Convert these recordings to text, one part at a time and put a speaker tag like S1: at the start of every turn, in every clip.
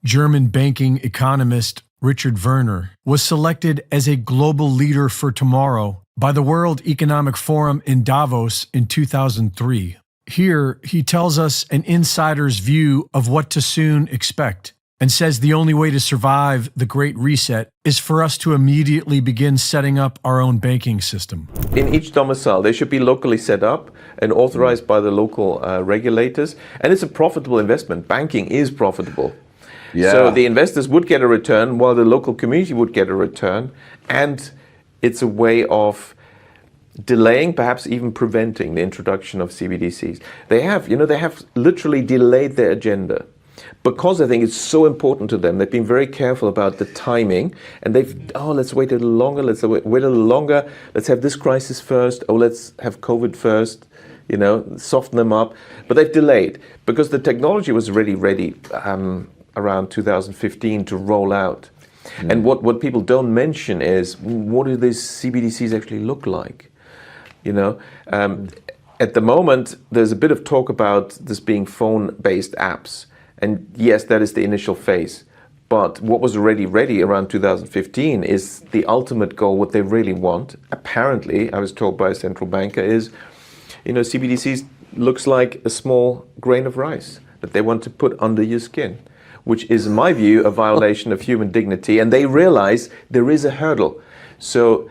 S1: German banking economist Richard Werner was selected as a global leader for tomorrow by the World Economic Forum in Davos in 2003. Here, he tells us an insider's view of what to soon expect, and says the only way to survive the Great Reset is for us to immediately begin setting up our own banking system.
S2: In each domicile, they should be locally set up and authorized by the local regulators, and it's a profitable investment. Banking is profitable.
S3: Yeah.
S2: So the investors would get a return while the local community would get a return, and it's a way of delaying, perhaps even preventing the introduction of CBDCs. They have literally delayed their agenda because I think it's so important to them. They've been very careful about the timing, and let's wait a little longer, let's have this crisis first, let's have COVID first, soften them up. But they've delayed because the technology was already ready around 2015 to roll out. And what people don't mention is, what do these CBDCs actually look like? At the moment, there's a bit of talk about this being phone-based apps. And yes, that is the initial phase. But what was already ready around 2015 is the ultimate goal, what they really want. Apparently, I was told by a central banker, is, CBDCs looks like a small grain of rice that they want to put under your skin, which is, in my view, a violation of human dignity. And they realize there is a hurdle. So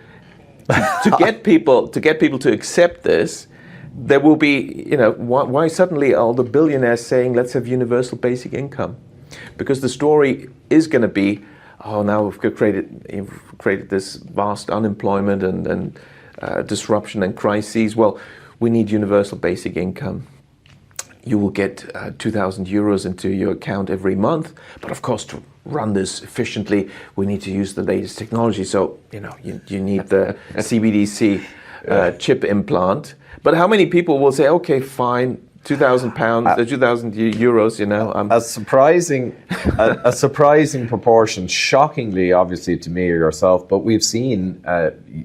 S2: to get people to accept this, there will be, why suddenly are the billionaires saying, let's have universal basic income? Because the story is going to be, now we've created this vast unemployment and disruption and crises. Well, we need universal basic income. You will get 2,000 euros into your account every month. But of course, to run this efficiently, we need to use the latest technology. So, you need the CBDC chip implant. But how many people will say, okay, fine, £2,000, 2,000 euros,
S3: A surprising proportion, shockingly, obviously, to me or yourself, but we've seen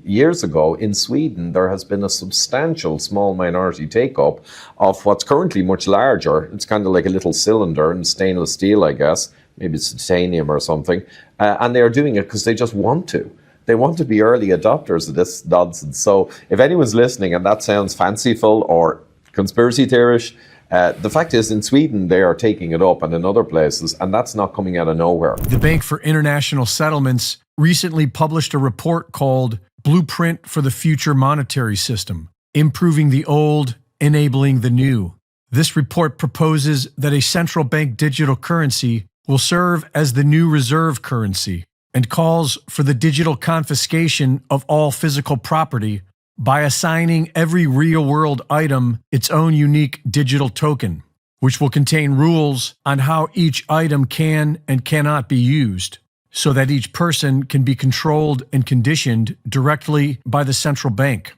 S3: years ago in Sweden, there has been a substantial small minority take-up of what's currently much larger. It's kind of like a little cylinder in stainless steel, I guess. Maybe it's titanium or something. And they are doing it because they just want to. They want to be early adopters of this nonsense. So if anyone's listening and that sounds fanciful or conspiracy theorish, the fact is, in Sweden, they are taking it up, and in other places, and that's not coming out of nowhere.
S1: The Bank for International Settlements recently published a report called Blueprint for the Future Monetary System, Improving the Old, Enabling the New. This report proposes that a central bank digital currency will serve as the new reserve currency, and calls for the digital confiscation of all physical property by assigning every real-world item its own unique digital token, which will contain rules on how each item can and cannot be used, so that each person can be controlled and conditioned directly by the central bank.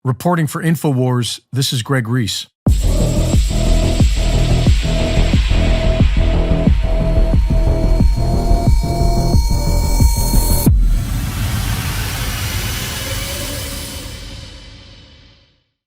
S1: Reporting for InfoWars, this is Greg Reese.